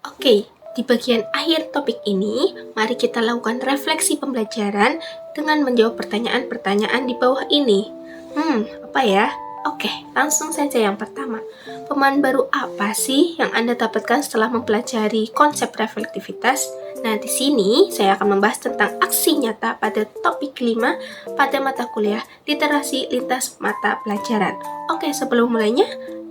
Oke, di bagian akhir topik ini, mari kita lakukan refleksi pembelajaran dengan menjawab pertanyaan-pertanyaan di bawah ini. Apa ya? Oke, langsung saja yang pertama. Pemahaman baru apa sih yang Anda dapatkan setelah mempelajari konsep reflektivitas? Nah, di sini saya akan membahas tentang aksi nyata pada topik kelima pada mata kuliah literasi lintas mata pelajaran. Oke, sebelum mulainya,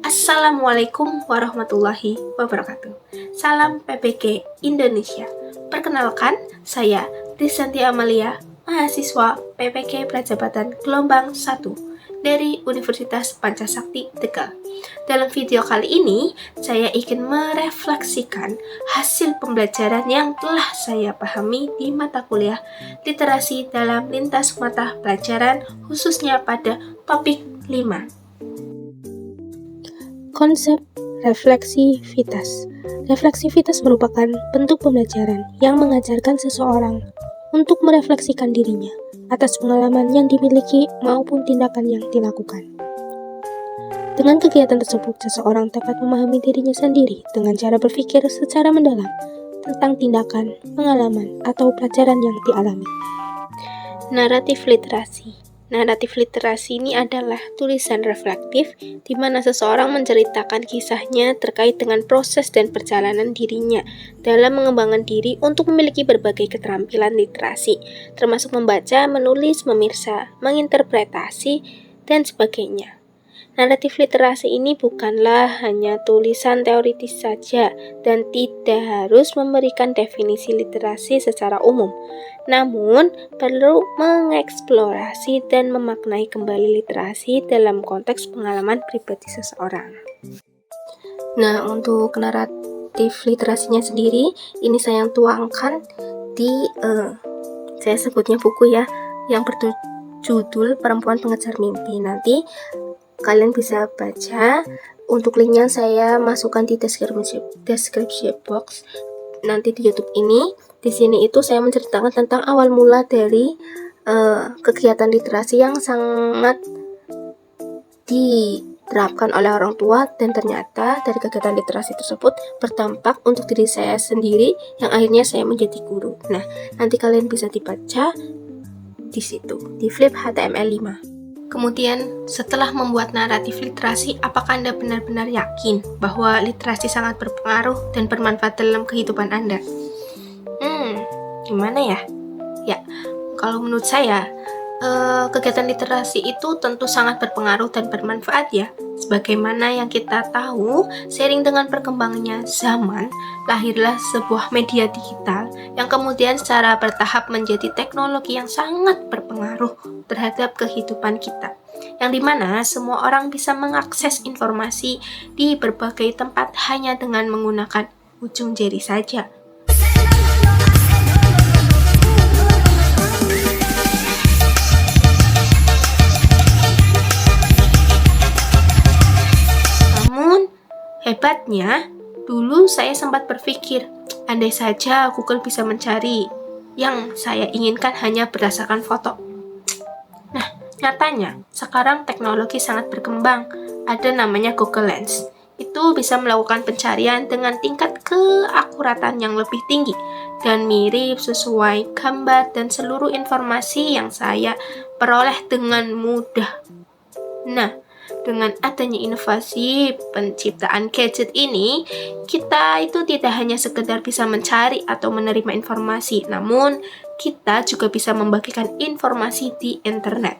Assalamualaikum warahmatullahi wabarakatuh. Salam PPK Indonesia. Perkenalkan, saya Risanti Amalia, mahasiswa PPK Prajabatan Gelombang 1 dari Universitas Pancasakti Tegal. Dalam video kali ini, saya ingin merefleksikan hasil pembelajaran yang telah saya pahami di mata kuliah literasi dalam lintas mata pelajaran, khususnya pada topik 5. Konsep refleksivitas. Refleksivitas merupakan bentuk pembelajaran yang mengajarkan seseorang untuk merefleksikan dirinya atas pengalaman yang dimiliki maupun tindakan yang dilakukan. Dengan kegiatan tersebut, seseorang dapat memahami dirinya sendiri dengan cara berpikir secara mendalam tentang tindakan, pengalaman, atau pelajaran yang dialami. Naratif literasi. Naratif literasi ini adalah tulisan reflektif di mana seseorang menceritakan kisahnya terkait dengan proses dan perjalanan dirinya dalam mengembangkan diri untuk memiliki berbagai keterampilan literasi, termasuk membaca, menulis, memirsa, menginterpretasi, dan sebagainya. Naratif literasi ini bukanlah hanya tulisan teoritis saja dan tidak harus memberikan definisi literasi secara umum, namun perlu mengeksplorasi dan memaknai kembali literasi dalam konteks pengalaman pribadi seseorang. Nah, untuk naratif literasinya sendiri, ini saya tuangkan di, saya sebutnya buku ya, yang berjudul Perempuan Pengejar Mimpi. Nanti kalian bisa baca, untuk linknya saya masukkan di deskripsi box nanti di YouTube ini. Di sini itu saya menceritakan tentang awal mula dari kegiatan literasi yang sangat diterapkan oleh orang tua, dan ternyata dari kegiatan literasi tersebut berdampak untuk diri saya sendiri yang akhirnya saya menjadi guru. Nah, nanti kalian bisa dibaca di situ, di Flip HTML5. Kemudian, setelah membuat naratif literasi, apakah Anda benar-benar yakin bahwa literasi sangat berpengaruh dan bermanfaat dalam kehidupan Anda? Gimana ya? Ya, kalau menurut saya, kegiatan literasi itu tentu sangat berpengaruh dan bermanfaat ya. Sebagaimana yang kita tahu, seiring dengan perkembangannya zaman, lahirlah sebuah media digital yang kemudian secara bertahap menjadi teknologi yang sangat berpengaruh terhadap kehidupan kita, yang dimana semua orang bisa mengakses informasi di berbagai tempat hanya dengan menggunakan ujung jari saja. Namun, hebatnya, dulu saya sempat berpikir, andai saja Google bisa mencari yang saya inginkan hanya berdasarkan foto. Nah, nyatanya, sekarang teknologi sangat berkembang. Ada namanya Google Lens. Itu bisa melakukan pencarian dengan tingkat keakuratan yang lebih tinggi dan mirip sesuai gambar dan seluruh informasi yang saya peroleh dengan mudah. Nah, dengan adanya inovasi penciptaan gadget ini, kita itu tidak hanya sekedar bisa mencari atau menerima informasi, namun kita juga bisa membagikan informasi di internet.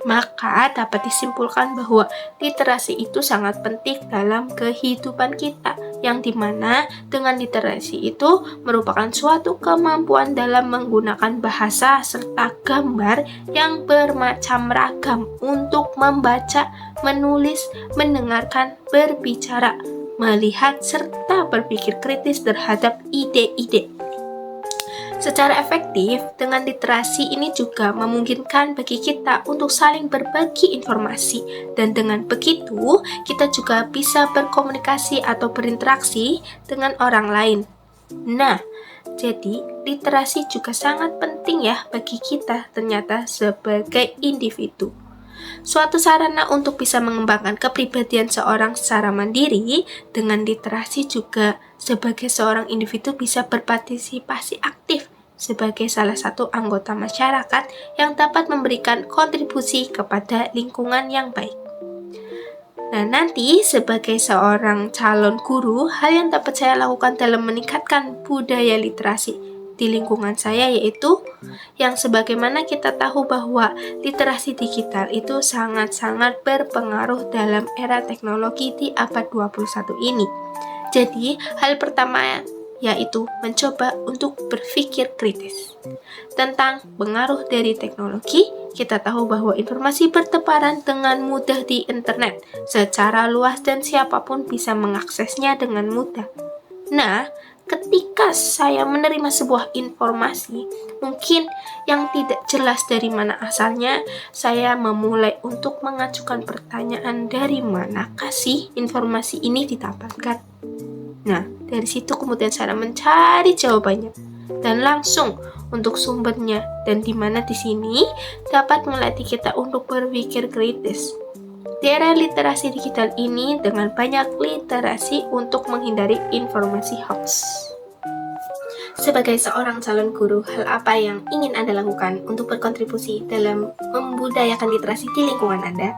Maka dapat disimpulkan bahwa literasi itu sangat penting dalam kehidupan kita, yang dimana dengan literasi itu merupakan suatu kemampuan dalam menggunakan bahasa serta gambar yang bermacam ragam untuk membaca, menulis, mendengarkan, berbicara, melihat, serta berpikir kritis terhadap ide-ide. Secara efektif, dengan literasi ini juga memungkinkan bagi kita untuk saling berbagi informasi, dan dengan begitu kita juga bisa berkomunikasi atau berinteraksi dengan orang lain. Nah, jadi literasi juga sangat penting ya bagi kita ternyata sebagai individu. Suatu sarana untuk bisa mengembangkan kepribadian seorang secara mandiri. Dengan literasi juga sebagai seorang individu bisa berpartisipasi aktif sebagai salah satu anggota masyarakat yang dapat memberikan kontribusi kepada lingkungan yang baik. Nah, nanti sebagai seorang calon guru, hal yang dapat saya lakukan dalam meningkatkan budaya literasi di lingkungan saya yaitu yang sebagaimana kita tahu bahwa literasi digital itu sangat-sangat berpengaruh dalam era teknologi di abad 21 ini. Jadi, hal pertama yaitu mencoba untuk berpikir kritis tentang pengaruh dari teknologi. Kita tahu bahwa informasi bertebaran dengan mudah di internet secara luas dan siapapun bisa mengaksesnya dengan mudah. Nah, ketika saya menerima sebuah informasi, mungkin yang tidak jelas dari mana asalnya, saya memulai untuk mengajukan pertanyaan dari manakah sih informasi ini didapatkan. Nah, dari situ kemudian saya mencari jawabannya dan langsung untuk sumbernya, dan di mana di sini dapat melatih kita untuk berpikir kritis. Di era literasi digital ini dengan banyak literasi untuk menghindari informasi hoax. Sebagai seorang calon guru, hal apa yang ingin Anda lakukan untuk berkontribusi dalam membudayakan literasi di lingkungan Anda?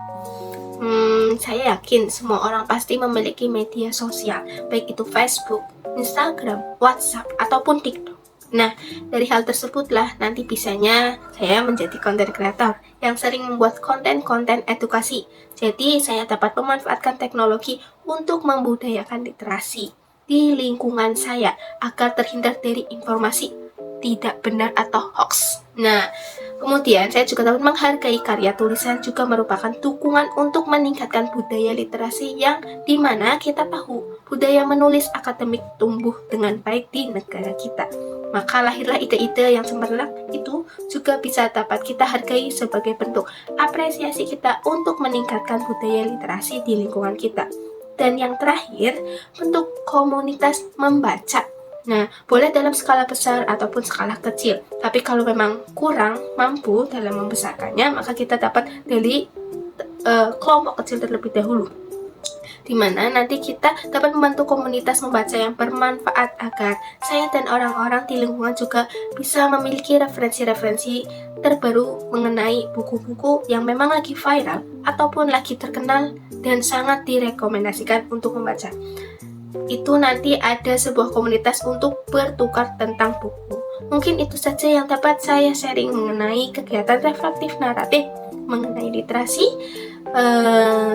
Saya yakin semua orang pasti memiliki media sosial, baik itu Facebook, Instagram, WhatsApp, ataupun TikTok. Nah, dari hal tersebutlah nanti bisanya saya menjadi content creator yang sering membuat konten-konten edukasi. Jadi, saya dapat memanfaatkan teknologi untuk membudayakan literasi di lingkungan saya agar terhindar dari informasi tidak benar atau hoax. Nah, kemudian saya juga dapat menghargai karya tulisan juga merupakan dukungan untuk meningkatkan budaya literasi yang dimana kita tahu budaya menulis akademik tumbuh dengan baik di negara kita. Maka lahirlah ide-ide yang cemerlang itu juga bisa dapat kita hargai sebagai bentuk apresiasi kita untuk meningkatkan budaya literasi di lingkungan kita. Dan yang terakhir, bentuk komunitas membaca. Nah, boleh dalam skala besar ataupun skala kecil. Tapi kalau memang kurang mampu dalam membesarkannya, maka kita dapat dari kelompok kecil terlebih dahulu, di mana nanti kita dapat membantu komunitas membaca yang bermanfaat agar saya dan orang-orang di lingkungan juga bisa memiliki referensi-referensi terbaru mengenai buku-buku yang memang lagi viral ataupun lagi terkenal dan sangat direkomendasikan untuk membaca. Itu nanti ada sebuah komunitas untuk bertukar tentang buku. Mungkin itu saja yang dapat saya sharing mengenai kegiatan reflektif naratif mengenai literasi.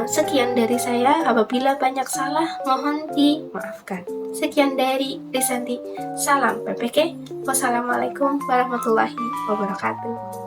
Sekian dari saya, apabila banyak salah mohon dimaafkan. Sekian dari Risanti, salam PPK. Wassalamualaikum warahmatullahi wabarakatuh.